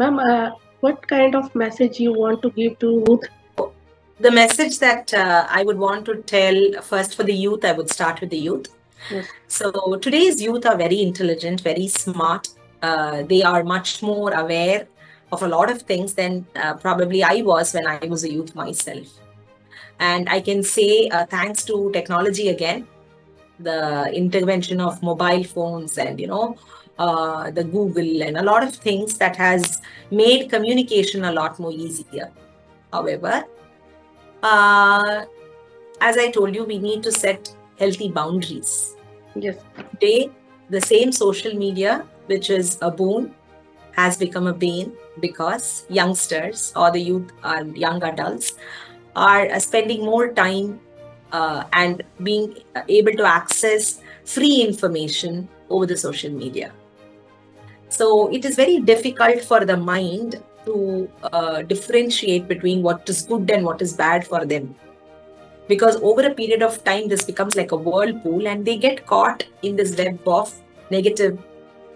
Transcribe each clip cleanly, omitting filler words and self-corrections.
Ma'am, what kind of message you want to give to youth? The message that I would want to tell first for the youth, I would start with the youth. Yes. So today's youth are very intelligent, very smart. They are much more aware of a lot of things than probably I was when I was a youth myself. And I can say, thanks to technology again, the intervention of mobile phones and the Google and a lot of things that has made communication a lot more easier. However, uh, as I told you, we need to set healthy boundaries. Yes. Today, the same social media, which is a boon, has become a bane because youngsters or the youth and young adults are spending more time and being able to access free information over the social media. So it is very difficult for the mind to differentiate between what is good and what is bad for them, because over a period of time this becomes like a whirlpool and they get caught in this web of negative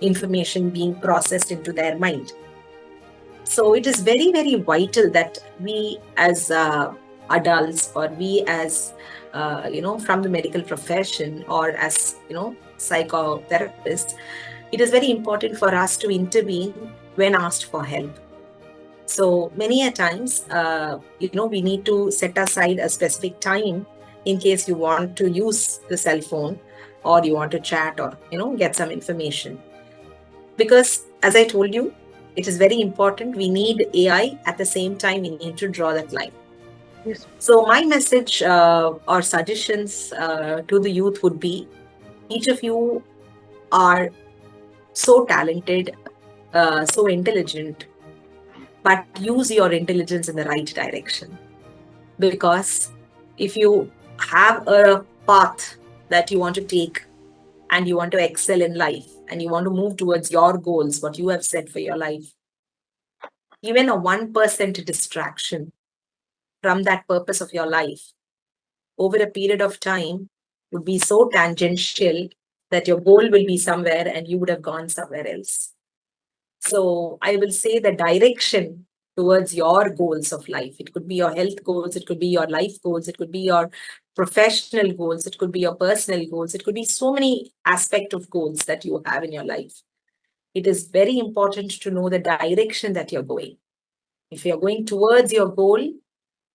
information being processed into their mind. So it is very, very vital that we as adults, or we as from the medical profession, or as psychotherapists, it is very important for us to intervene when asked for help. So many a times, we need to set aside a specific time in case you want to use the cell phone, or you want to chat, or get some information. Because as I told you, it is very important. We need AI. At the same time, we need to draw that line. Yes. So my message or suggestions to the youth would be: each of you are so talented, so intelligent, but use your intelligence in the right direction. Because if you have a path that you want to take, and you want to excel in life, and you want to move towards your goals, what you have set for your life, even a 1% distraction from that purpose of your life over a period of time would be so tangential that your goal will be somewhere and you would have gone somewhere else. So I will say the direction towards your goals of life. It could be your health goals, it could be your life goals, it could be your professional goals, it could be your personal goals, it could be so many aspects of goals that you have in your life. It is very important to know the direction that you're going. If you're going towards your goal,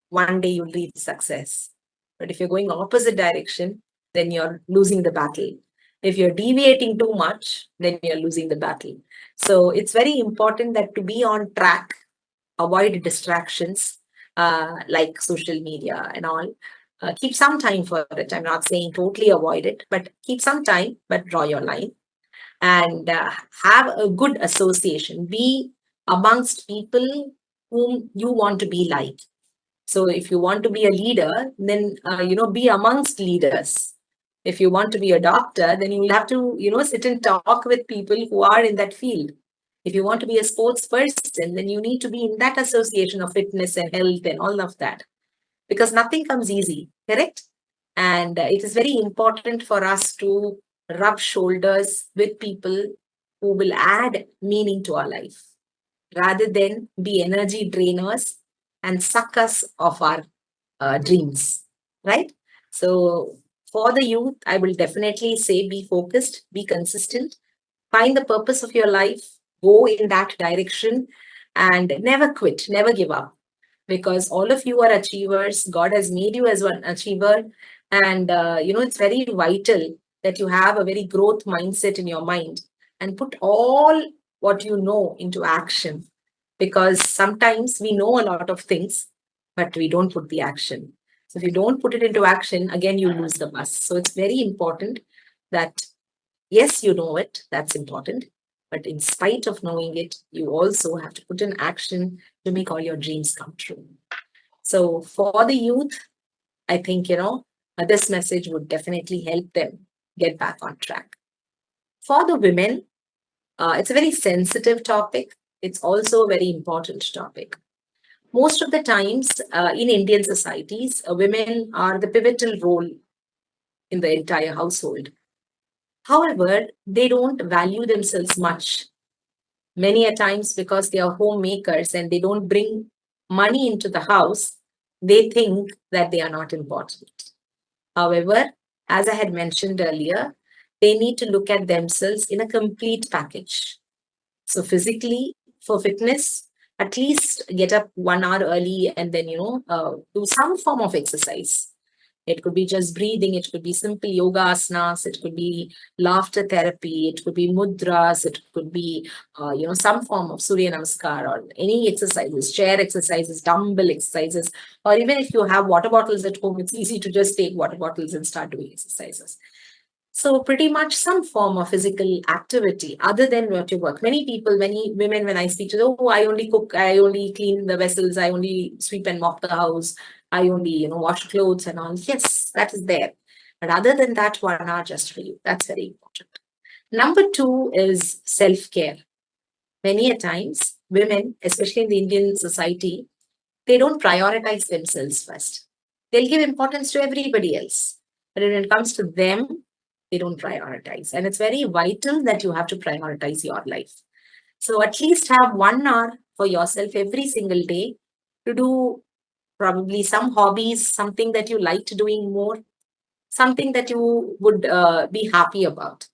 one day you'll reach success. But if you're going opposite direction, then you're losing the battle. If you're deviating too much, then you're losing the battle. So it's very important that to be on track, avoid distractions like social media and all. Keep some time for it. I'm not saying totally avoid it, but keep some time, but draw your line, and have a good association. Be amongst people whom you want to be like. So if you want to be a leader, then be amongst leaders. If you want to be a doctor, then you will have to sit and talk with people who are in that field. If you want to be a sports person, then you need to be in that association of fitness and health and all of that, because nothing comes easy, correct? And it is very important for us to rub shoulders with people who will add meaning to our life, rather than be energy drainers and suck us of our dreams, right? So, for the youth, I will definitely say be focused, be consistent, find the purpose of your life, go in that direction, and never quit, never give up. Because all of you are achievers. God has made you as an achiever. And, it's very vital that you have a very growth mindset in your mind and put all what you know into action, because sometimes we know a lot of things, but we don't put the action. So if you don't put it into action, again, you lose the bus. So it's very important that, yes, you know it, that's important. But in spite of knowing it, you also have to put in action to make all your dreams come true. So for the youth, I think, this message would definitely help them get back on track. For the women, it's a very sensitive topic. It's also a very important topic. Most of the times in Indian societies, women are the pivotal role in the entire household. However, they don't value themselves much Many a times, because they are homemakers and they don't bring money into the house, they think that they are not important. However, as I had mentioned earlier, they need to look at themselves in a complete package. So physically, for fitness, at least get up 1 hour early and then, do some form of exercise. It could be just breathing, it could be simple yoga asanas, it could be laughter therapy, it could be mudras, it could be, some form of Surya Namaskar or any exercises, chair exercises, dumbbell exercises, or even if you have water bottles at home, it's easy to just take water bottles and start doing exercises. So pretty much some form of physical activity other than what you work. Many people, many women, when I speak to them, oh, I only cook, I only clean the vessels, I only sweep and mop the house, I only, wash clothes and all. Yes, that is there. But other than that, 1 hour just for you. That's very important. Number two is self-care. Many a times, women, especially in the Indian society, they don't prioritize themselves first. They'll give importance to everybody else. But when it comes to them, they don't prioritize. And it's very vital that you have to prioritize your life. So at least have 1 hour for yourself every single day to do probably some hobbies, something that you liked doing more, something that you would be happy about.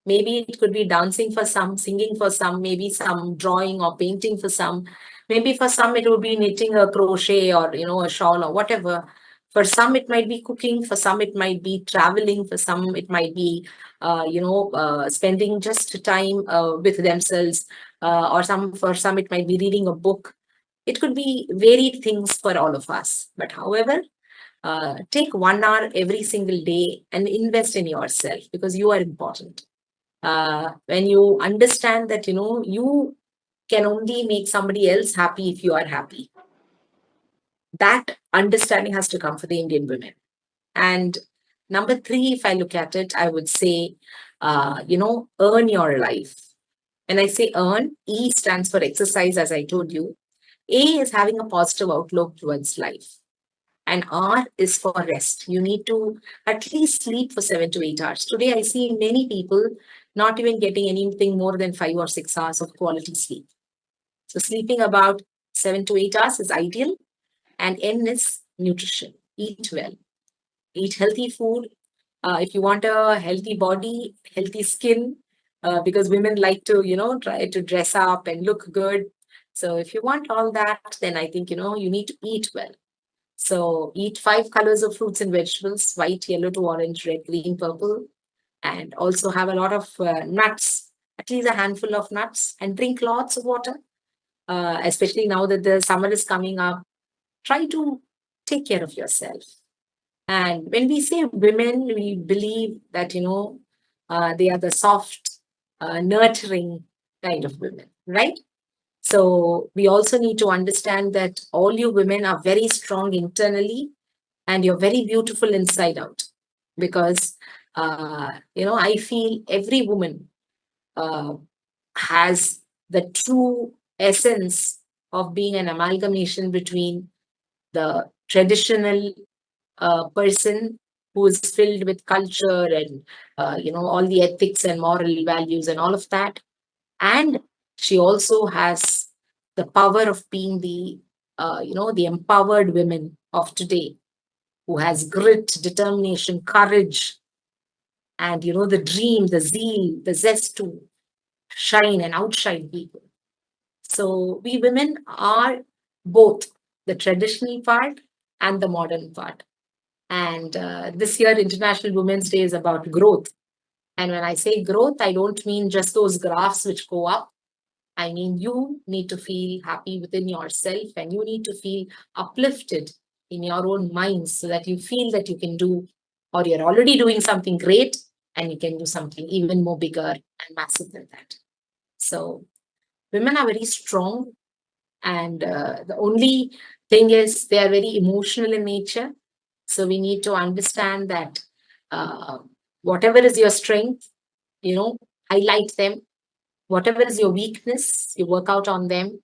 Maybe it could be dancing for some, singing for some, maybe some drawing or painting for some. Maybe for some it would be knitting a crochet or a shawl or whatever. For some it might be cooking. For some it might be traveling. For some it might be, spending just time with themselves. Or for some it might be reading a book. It could be varied things for all of us. But however, take 1 hour every single day and invest in yourself because you are important. When you understand that you can only make somebody else happy if you are happy, that understanding has to come for the Indian women. And number three, if I look at it, I would say, earn your life. When I say earn, E stands for exercise, as I told you. A is having a positive outlook towards life, and R is for rest. You need to at least sleep for 7 to 8 hours. Today, I see many people not even getting anything more than 5 or 6 hours of quality sleep. So, sleeping about 7 to 8 hours is ideal. And N is nutrition. Eat well, eat healthy food. If you want a healthy body, healthy skin, because women like to, try to dress up and look good. So, if you want all that, then I think, you need to eat well. So eat 5 colors of fruits and vegetables: white, yellow to orange, red, green, purple. And also have a lot of nuts, at least a handful of nuts, and drink lots of water. Especially now that the summer is coming up, try to take care of yourself. And when we say women, we believe that, they are the soft, nurturing kind of women, right? So we also need to understand that all you women are very strong internally and you're very beautiful inside out. Because, I feel every woman uh, has the true essence of being an amalgamation between the traditional person who is filled with culture and, all the ethics and moral values and all of that, and she also has the power of being the empowered women of today who has grit, determination, courage, and the dream, the zeal, the zest to shine and outshine people. So we women are both the traditional part and the modern part. And this year International Women's Day is about growth. And when I say growth, I don't mean just those graphs which go up. I mean, you need to feel happy within yourself and you need to feel uplifted in your own minds so that you feel that you can do, or you're already doing something great and you can do something even more bigger and massive than that. So, women are very strong, and the only thing is they are very emotional in nature. So, we need to understand that uh, whatever is your strength, you know, highlight them. Whatever is your weakness, you work out on them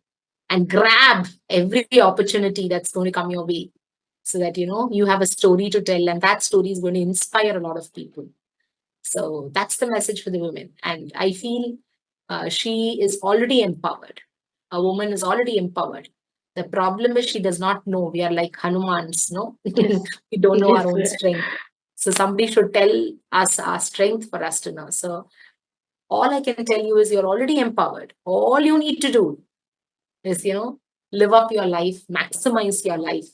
and grab every opportunity that's going to come your way so that you have a story to tell, and that story is going to inspire a lot of people. So that's the message for the women. And I feel She is already empowered. A woman is already empowered. The problem is she does not know. We are like Hanumans, no? Yes. We don't know our Yes. own strength. So somebody should tell us our strength for us to know. So all I can tell you is you're already empowered. All you need to do is, live up your life, maximize your life,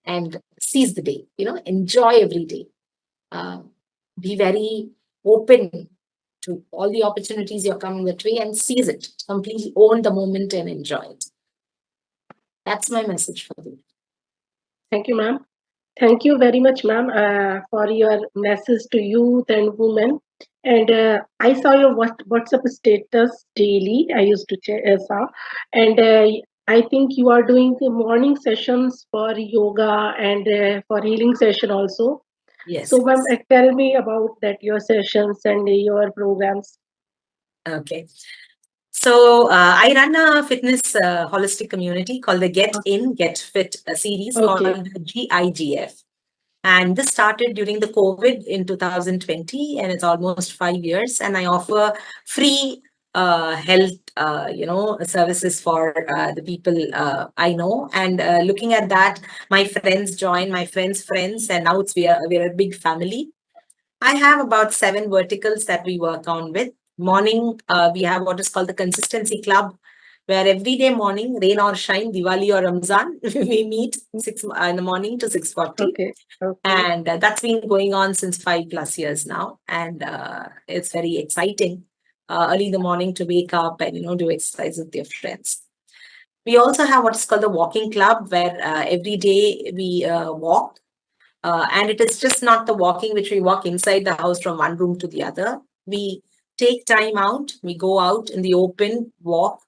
and seize the day. Enjoy every day. Uh, be very open to all the opportunities you're coming that way and seize it. Completely own the moment and enjoy it. That's my message for you. Thank you, ma'am. Thank you very much, ma'am, for your message to youth and women. And I saw your WhatsApp status daily. I used to saw, and I think you are doing the morning sessions for yoga and for healing session also. Yes, So, ma'am, yes. tell me about that your sessions and your programs. Okay. So I run a fitness holistic community called the Get In, Get Fit series Okay, called GIGF. And this started during the COVID in 2020, and it's almost 5 years. And I offer free health, services for the people I know. And looking at that, my friends join, my friends' friends, and now we're a big family. I have about 7 verticals that we work on with. Morning, we have what is called the Consistency Club, where every day morning, rain or shine, Diwali or Ramzan, we meet six in the morning to 6:40, okay, okay. and that's been going on since 5+ years now, and it's very exciting. Early in the morning to wake up and do exercise with your friends. We also have what is called the walking club, where every day we walk, and it is just not the walking which we walk inside the house from one room to the other. We take time out, we go out in the open, walk,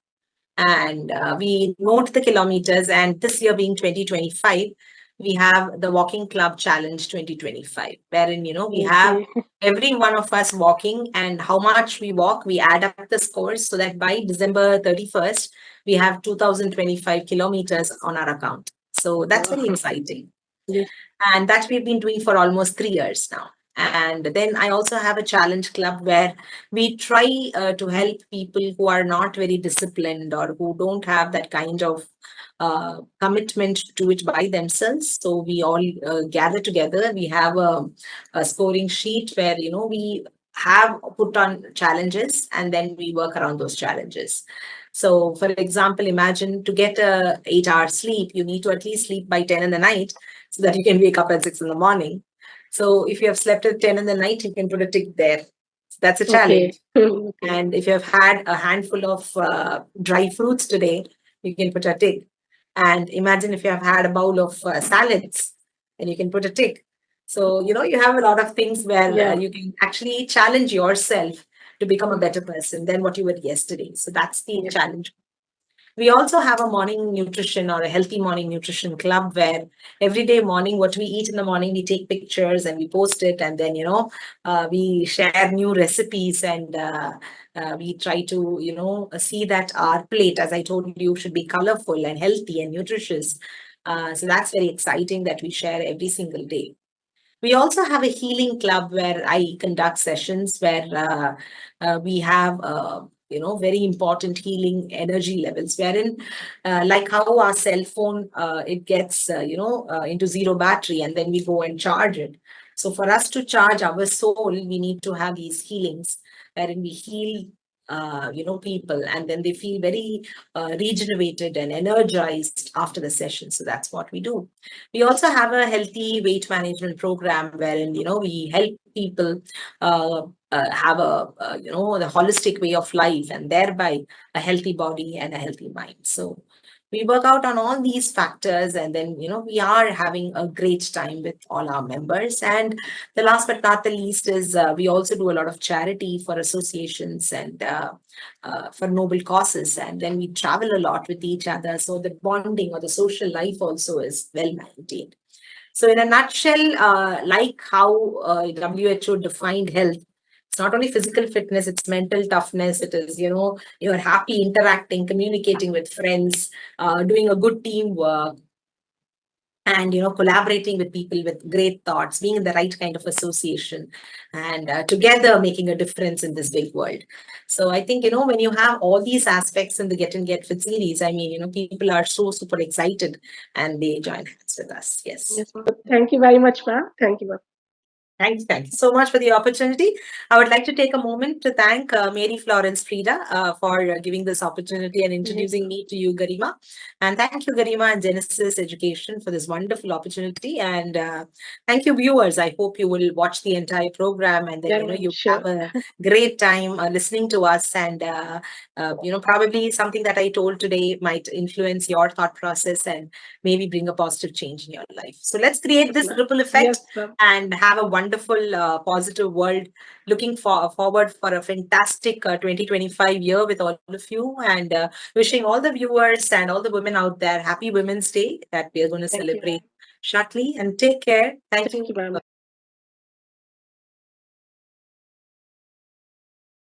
and we note the kilometers. And this year being 2025, we have the Walking Club Challenge 2025, wherein we have Okay, every one of us walking, and how much we walk, we add up the scores so that by December 31st, we have 2025 kilometers on our account. So that's very wow. exciting, Yes, and that we've been doing for almost 3 years now. And then I also have a challenge club where we try to help people who are not very disciplined or who don't have that kind of commitment to it by themselves. So we all gather together. We have a scoring sheet where we have put on challenges, and then we work around those challenges. So, for example, imagine to get a 8 hour sleep, you need to at least sleep by 10 in the night so that you can wake up at 6 in the morning. So if you have slept at 10 in the night, you can put a tick there. So that's a okay, challenge. okay. And if you have had a handful of dry fruits today, you can put a tick. And imagine if you have had a bowl of salads, and you can put a tick. So, you have a lot of things where Yeah, you can actually challenge yourself to become a better person than what you were yesterday. So that's the yes, challenge. We also have a morning nutrition or a healthy morning nutrition club where every day morning, what we eat in the morning, we take pictures and we post it, and then we share new recipes, and we try to see that our plate, as I told you, should be colorful and healthy and nutritious. So that's very exciting that we share every single day. We also have a healing club where I conduct sessions where we have, very important healing energy levels, wherein, like how our cell phone, it gets, into zero battery and then we go and charge it. So for us to charge our soul, we need to have these healings wherein we heal, people, and then they feel very regenerated and energized after the session. So that's what we do. We also have a healthy weight management program wherein we help people have the holistic way of life, and thereby a healthy body and a healthy mind. So we work out on all these factors, and then we are having a great time with all our members. And the last but not the least is we also do a lot of charity for associations and for noble causes, and then we travel a lot with each other, so the bonding or the social life also is well maintained. So in a nutshell, like how WHO defined health, it's not only physical fitness, it's mental toughness. It is, you're happy interacting, communicating with friends, doing a good teamwork, and collaborating with people with great thoughts, being in the right kind of association, and together making a difference in this big world. So I think when you have all these aspects in the Get and Get Fit series, I mean people are so super excited and they join hands with us. Yes. Yes, ma'am. Thank you very much, ma'am. Thank you, ma'am. Thank you so much for the opportunity. I would like to take a moment to thank Mary Florence Frida for giving this opportunity and Yes, introducing ma'am. me to you, Garima. And thank you, Garima and Genesis Education, for this wonderful opportunity. And thank you, viewers. I hope you will watch the entire program, and then Yeah, ma'am. you Sure. have a great time listening to us. And probably something that I told today might influence your thought process and maybe bring a positive change in your life. So let's create Yes, this ma'am. ripple effect Yes, ma'am. and have a wonderful, positive world. Looking forward for a fantastic 2025 year with all of you, and wishing all the viewers and all the women out there happy Women's Day that we are going to Thank you, celebrate ma'am. shortly. And take care. Thank Thank you. you, ma'am.